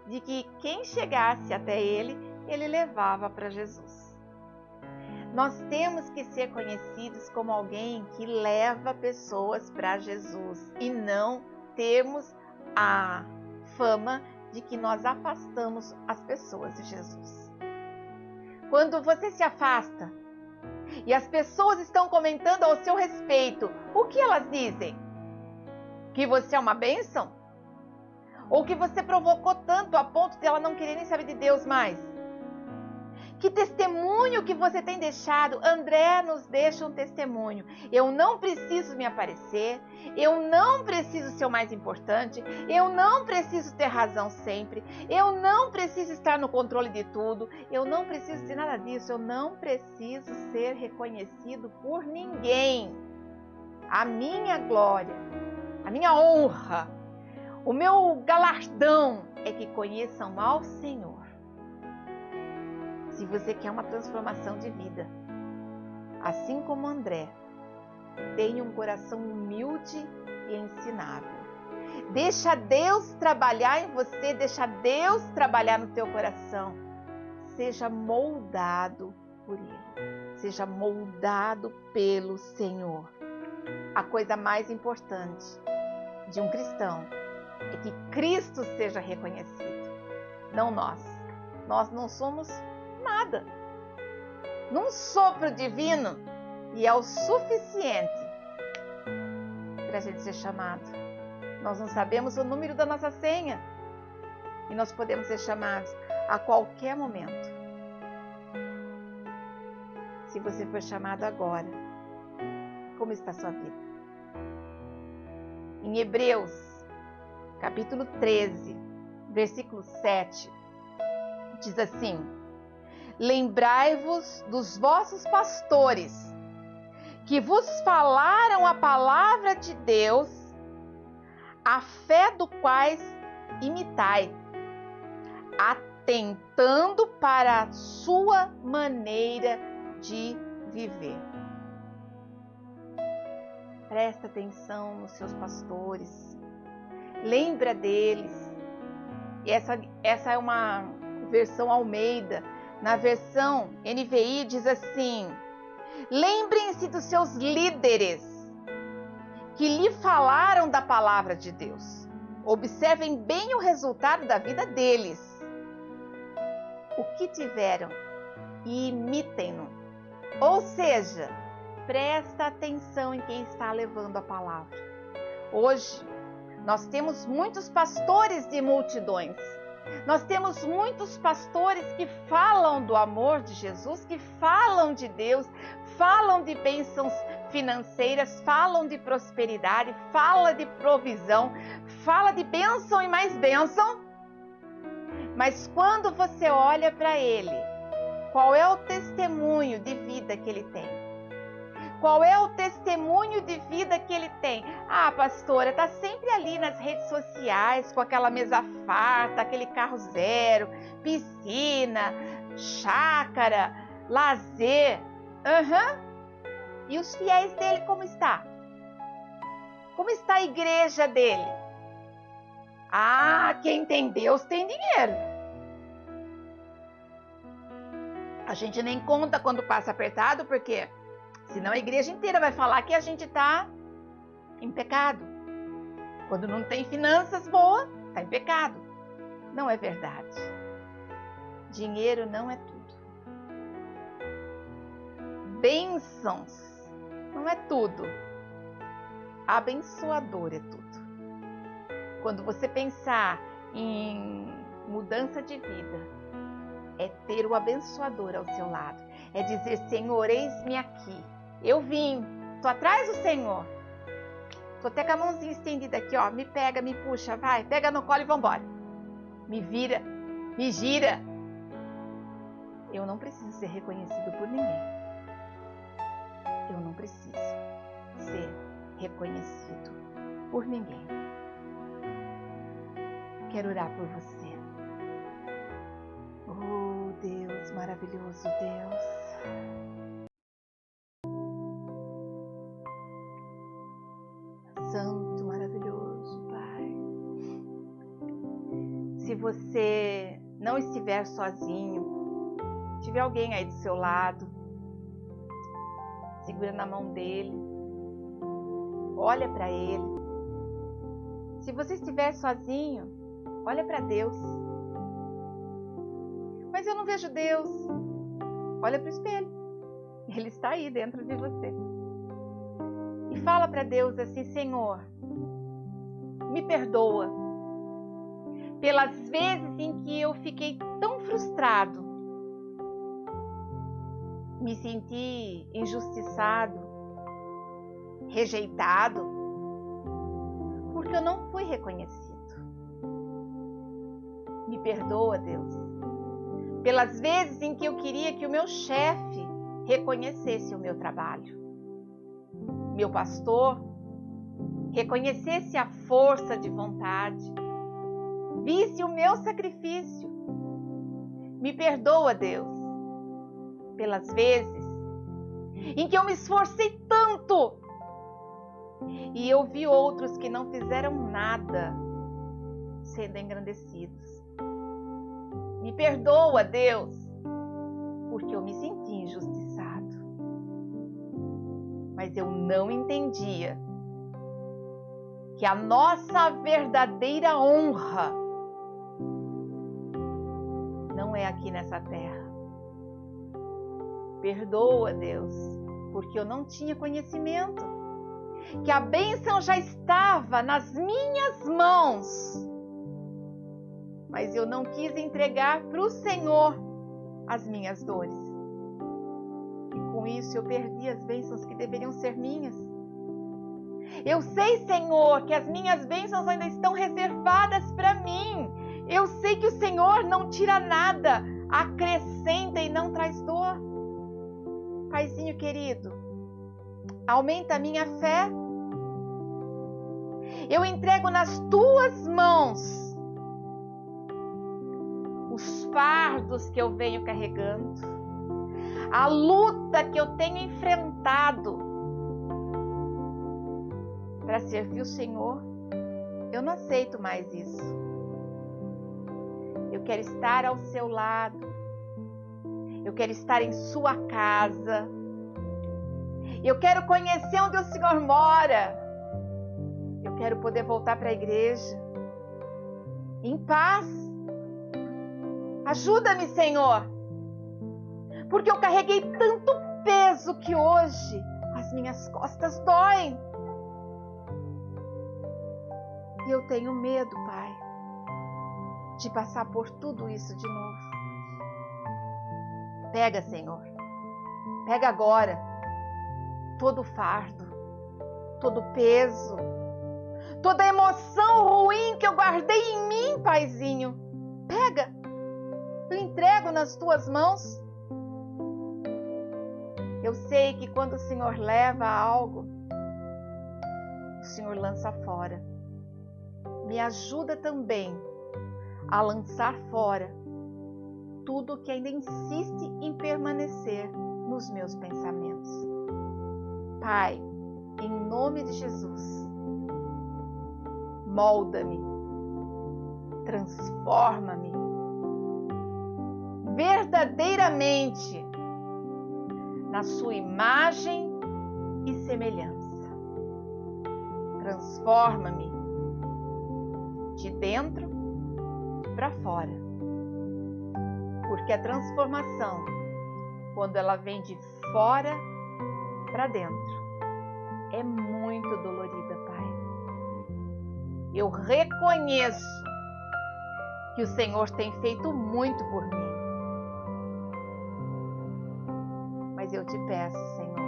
Speaker 1: de que quem chegasse até ele levava para Jesus. Nós temos que ser conhecidos como alguém que leva pessoas para Jesus e não temos a fama de que nós afastamos as pessoas de Jesus. Quando você se afasta e as pessoas estão comentando ao seu respeito, o que elas dizem? Que você é uma bênção? Ou que você provocou tanto a ponto de ela não querer nem saber de Deus mais? Que testemunho que você tem deixado? André nos deixa um testemunho. Eu não preciso me aparecer, eu não preciso ser o mais importante, eu não preciso ter razão sempre, eu não preciso estar no controle de tudo, eu não preciso de nada disso, eu não preciso ser reconhecido por ninguém. A minha glória, a minha honra, o meu galardão é que conheçam ao Senhor. Se você quer uma transformação de vida, assim como André, tenha um coração humilde e ensinável. Deixa Deus trabalhar em você, deixa Deus trabalhar no teu coração. Seja moldado por Ele, seja moldado pelo Senhor. A coisa mais importante de um cristão é que Cristo seja reconhecido, não nós. Nós não somos nada. Num sopro divino, e é o suficiente para a gente ser chamado. Nós não sabemos o número da nossa senha e nós podemos ser chamados a qualquer momento. Se você for chamado agora, como está a sua vida? Em Hebreus, capítulo 13, versículo 7, diz assim: lembrai-vos dos vossos pastores, que vos falaram a palavra de Deus, a fé do quais imitai, atentando para a sua maneira de viver. Presta atenção nos seus pastores, lembra deles. Essa é uma versão Almeida. Na versão NVI diz assim: lembrem-se dos seus líderes que lhe falaram da palavra de Deus. Observem bem o resultado da vida deles. O que tiveram e imitem-no. Ou seja, presta atenção em quem está levando a palavra. Hoje, nós temos muitos pastores de multidões. Nós temos muitos pastores que falam do amor de Jesus, que falam de Deus, falam de bênçãos financeiras, falam de prosperidade, falam de provisão, falam de bênção e mais bênção. Mas quando você olha para ele, qual é o testemunho de vida que ele tem? Qual é o testemunho de vida que ele tem? Ah, pastora, está sempre ali nas redes sociais, com aquela mesa farta, aquele carro zero, piscina, chácara, lazer. E os fiéis dele como está? Como está a igreja dele? Ah, quem tem Deus tem dinheiro. A gente nem conta quando passa apertado, porque senão a igreja inteira vai falar que a gente está em pecado. Quando não tem finanças boas, está em pecado. Não é verdade. Dinheiro não é tudo. Bênçãos não é tudo. Abençoador é tudo. quando você pensar em mudança de vida, é ter o abençoador ao seu lado. É dizer, Senhor, eis-me aqui. Eu vim, tô atrás do Senhor. Tô até com a mãozinha estendida aqui, ó. Me pega, me puxa, vai. Pega no colo e vambora. Me vira, me gira. Eu não preciso ser reconhecido por ninguém. Eu não preciso ser reconhecido por ninguém. Quero orar por você. Oh, Deus, maravilhoso Deus. Santo, maravilhoso Pai. Se você não estiver sozinho, tiver alguém aí do seu lado, segura na mão dele, olha para ele. Se você estiver sozinho, olha para Deus. Mas eu não vejo Deus. Olha para o espelho. Ele está aí dentro de você. E fala para Deus assim, Senhor, me perdoa pelas vezes em que eu fiquei tão frustrado, me senti injustiçado, rejeitado, porque eu não fui reconhecido. Me perdoa, Deus, pelas vezes em que eu queria que o meu chefe reconhecesse o meu trabalho, meu pastor reconhecesse a força de vontade, visse o meu sacrifício. Me perdoa, Deus, pelas vezes em que eu me esforcei tanto e eu vi outros que não fizeram nada sendo engrandecidos. Me perdoa, Deus, porque eu me senti injustiçado. Mas eu não entendia que a nossa verdadeira honra não é aqui nessa terra. Perdoa, Deus, porque eu não tinha conhecimento, que a bênção já estava nas minhas mãos, mas eu não quis entregar para o Senhor as minhas dores. E com isso eu perdi as bênçãos que deveriam ser minhas. Eu sei, Senhor, que as minhas bênçãos ainda estão reservadas para mim. Eu sei que o Senhor não tira nada, acrescenta e não traz dor. Paizinho querido, aumenta a minha fé. Eu entrego nas tuas mãos os fardos que eu venho carregando, a luta que eu tenho enfrentado para servir o Senhor. Eu não aceito mais isso. Eu quero estar ao seu lado. Eu quero estar em sua casa. Eu quero conhecer onde o Senhor mora. Eu quero poder voltar para a igreja em paz. Ajuda-me, Senhor, porque eu carreguei tanto peso que hoje as minhas costas doem. E eu tenho medo, Pai, de passar por tudo isso de novo. Pega, Senhor, pega agora todo o fardo, todo o peso, toda a emoção ruim que eu guardei em mim, Paizinho. Pega, eu entrego nas tuas mãos. Eu sei que quando o Senhor leva algo, o Senhor lança fora. Me ajuda também a lançar fora tudo que ainda insiste em permanecer nos meus pensamentos. Pai, em nome de Jesus, molda-me, transforma-me verdadeiramente na sua imagem e semelhança. Transforma-me de dentro para fora. Porque a transformação, quando ela vem de fora para dentro, é muito dolorida, Pai. Eu reconheço que o Senhor tem feito muito por mim. Mas eu te peço, Senhor,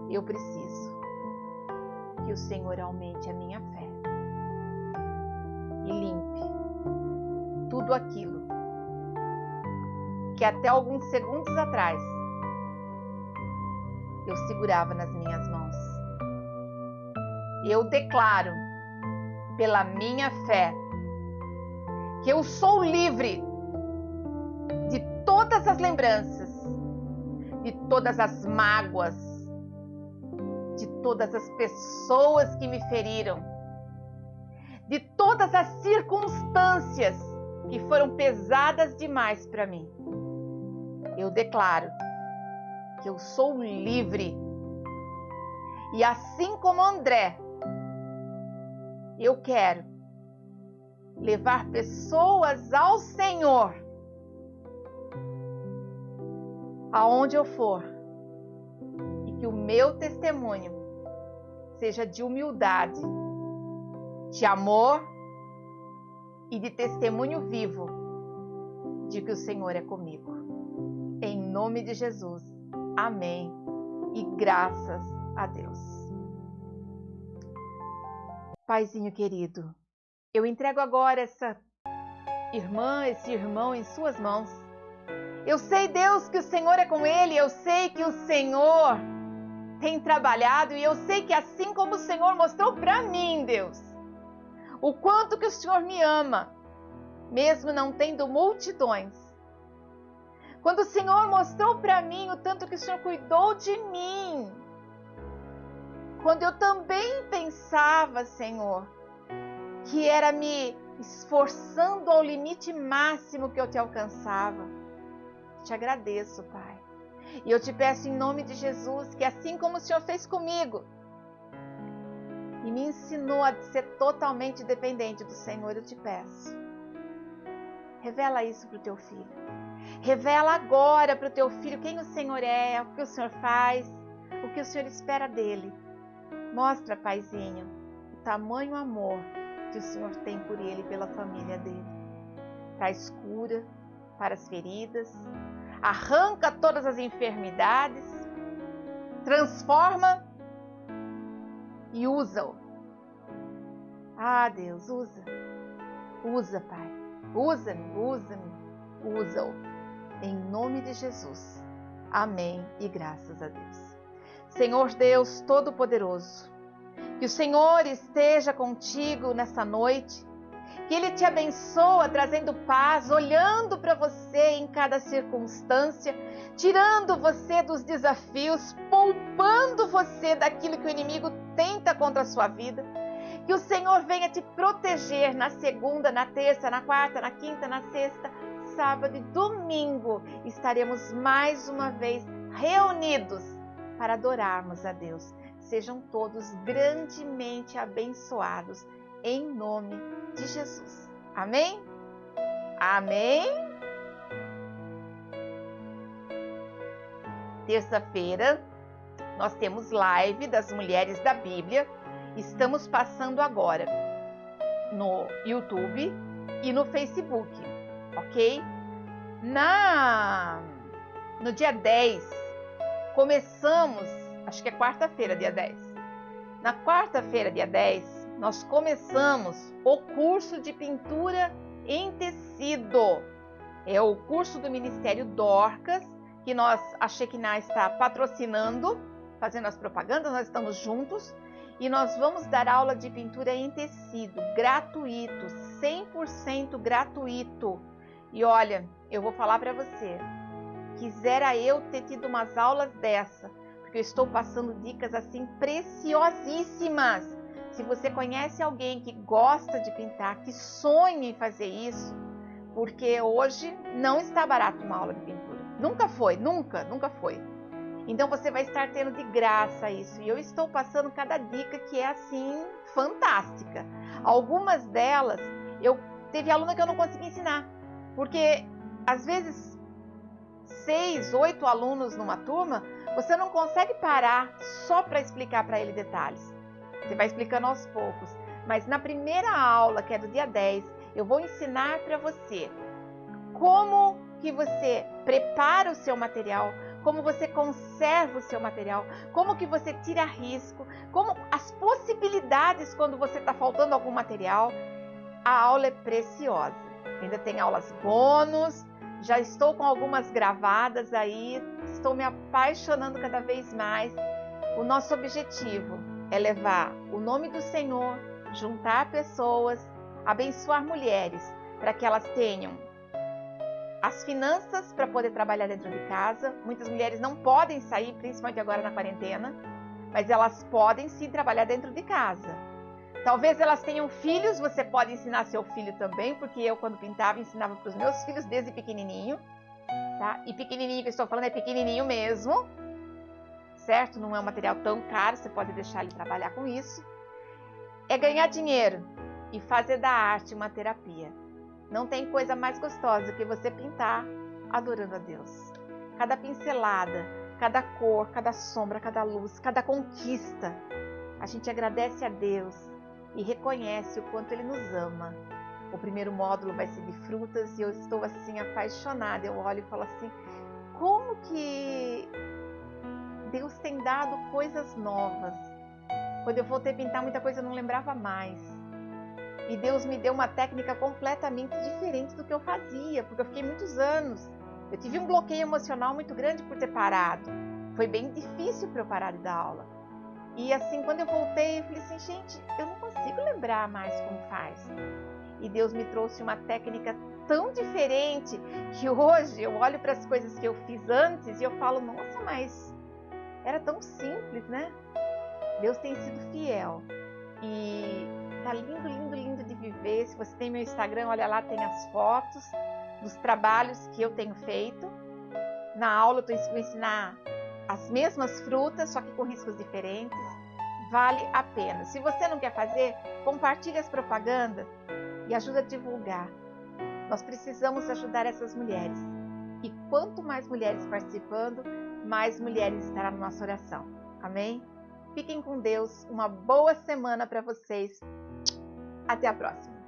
Speaker 1: eu preciso que o Senhor aumente a minha fé e limpe tudo aquilo que até alguns segundos atrás eu segurava nas minhas mãos. Eu declaro, pela minha fé, que eu sou livre de todas as lembranças, de todas as mágoas, de todas as pessoas que me feriram, de todas as circunstâncias que foram pesadas demais para mim. Eu declaro que eu sou livre. E assim como André, eu quero levar pessoas ao Senhor, aonde eu for, e que o meu testemunho seja de humildade, de amor e de testemunho vivo de que o Senhor é comigo. Em nome de Jesus. Amém. E graças a Deus. Paizinho querido, eu entrego agora essa irmã, esse irmão em suas mãos. Eu sei, Deus, que o Senhor é com ele. Eu sei que o Senhor tem trabalhado. E eu sei que assim como o Senhor mostrou para mim, Deus, o quanto que o Senhor me ama, mesmo não tendo multidões. Quando o Senhor mostrou para mim o tanto que o Senhor cuidou de mim. Quando eu também pensava, Senhor, que era me esforçando ao limite máximo que eu te alcançava. Te agradeço, Pai. E eu te peço em nome de Jesus que assim como o Senhor fez comigo e me ensinou a ser totalmente dependente do Senhor, eu te peço. Revela isso para o teu filho. Revela agora para o teu filho quem o Senhor é, o que o Senhor faz, o que o Senhor espera dele. Mostra, Paizinho, o tamanho amor que o Senhor tem por ele e pela família dele. Traz cura para as feridas, arranca todas as enfermidades, transforma e usa-o. Ah, Deus, usa. Usa, Pai. Usa-me, usa-me, usa-o. Em nome de Jesus. Amém e graças a Deus. Senhor Deus Todo-Poderoso, que o Senhor esteja contigo nessa noite, que Ele te abençoa, trazendo paz, olhando para você em cada circunstância, tirando você dos desafios, poupando você daquilo que o inimigo tenta contra a sua vida. Que o Senhor venha te proteger na segunda, na terça, na quarta, na quinta, na sexta, sábado e domingo. Estaremos mais uma vez reunidos para adorarmos a Deus. Sejam todos grandemente abençoados em nome de Jesus. Amém? Amém? Terça-feira nós temos live das Mulheres da Bíblia. Estamos passando agora no YouTube e no Facebook, ok? No dia 10, começamos, acho que é quarta-feira, dia 10. Na quarta-feira, dia 10, nós começamos o curso de pintura em tecido. É o curso do Ministério Dorcas, que a Shekinah está patrocinando, fazendo as propagandas, nós estamos juntos. E nós vamos dar aula de pintura em tecido, gratuito, 100% gratuito. E olha, eu vou falar para você, quisera eu ter tido umas aulas dessa, porque eu estou passando dicas assim preciosíssimas. Se você conhece alguém que gosta de pintar, que sonha em fazer isso, porque hoje não está barato uma aula de pintura. Nunca foi, nunca foi. Então você vai estar tendo de graça isso. E eu estou passando cada dica que é assim, fantástica. Algumas delas, teve aluna que eu não consegui ensinar. Porque às vezes 6, 8 alunos numa turma, você não consegue parar só para explicar para ele detalhes. Você vai explicando aos poucos. Mas na primeira aula, que é do dia 10, eu vou ensinar para você como que você prepara o seu material, como você conserva o seu material, como que você tira risco, como as possibilidades quando você está faltando algum material. A aula é preciosa. Ainda tem aulas bônus, já estou com algumas gravadas aí, estou me apaixonando cada vez mais. O nosso objetivo é levar o nome do Senhor, juntar pessoas, abençoar mulheres, para que elas tenham as finanças para poder trabalhar dentro de casa. Muitas mulheres não podem sair, principalmente agora na quarentena, mas elas podem sim trabalhar dentro de casa. Talvez elas tenham filhos, você pode ensinar seu filho também, porque eu, quando pintava, ensinava para os meus filhos desde pequenininho, tá? E pequenininho que eu estou falando é pequenininho mesmo, certo? Não é um material tão caro, você pode deixar ele trabalhar com isso. É ganhar dinheiro e fazer da arte uma terapia. Não tem coisa mais gostosa do que você pintar adorando a Deus. Cada pincelada, cada cor, cada sombra, cada luz, cada conquista, a gente agradece a Deus e reconhece o quanto Ele nos ama. O primeiro módulo vai ser de frutas e eu estou assim apaixonada. Eu olho e falo assim, como que Deus tem dado coisas novas. Quando eu voltei a pintar, muita coisa eu não lembrava mais. E Deus me deu uma técnica completamente diferente do que eu fazia, porque eu fiquei muitos anos. Eu tive um bloqueio emocional muito grande por ter parado. Foi bem difícil para eu parar de dar aula. E assim, quando eu voltei, eu falei assim, gente, eu não consigo lembrar mais como faz. E Deus me trouxe uma técnica tão diferente que hoje eu olho para as coisas que eu fiz antes e eu falo, nossa, mas era tão simples, né? Deus tem sido fiel. E tá lindo, lindo, lindo de viver. Se você tem meu Instagram, olha lá, tem as fotos dos trabalhos que eu tenho feito. Na aula eu vou ensinar as mesmas frutas, só que com riscos diferentes. Vale a pena. Se você não quer fazer, compartilhe as propagandas e ajuda a divulgar. Nós precisamos ajudar essas mulheres. E quanto mais mulheres participando, mais mulheres estarão na nossa oração. Amém? Fiquem com Deus. Uma boa semana para vocês. Até a próxima.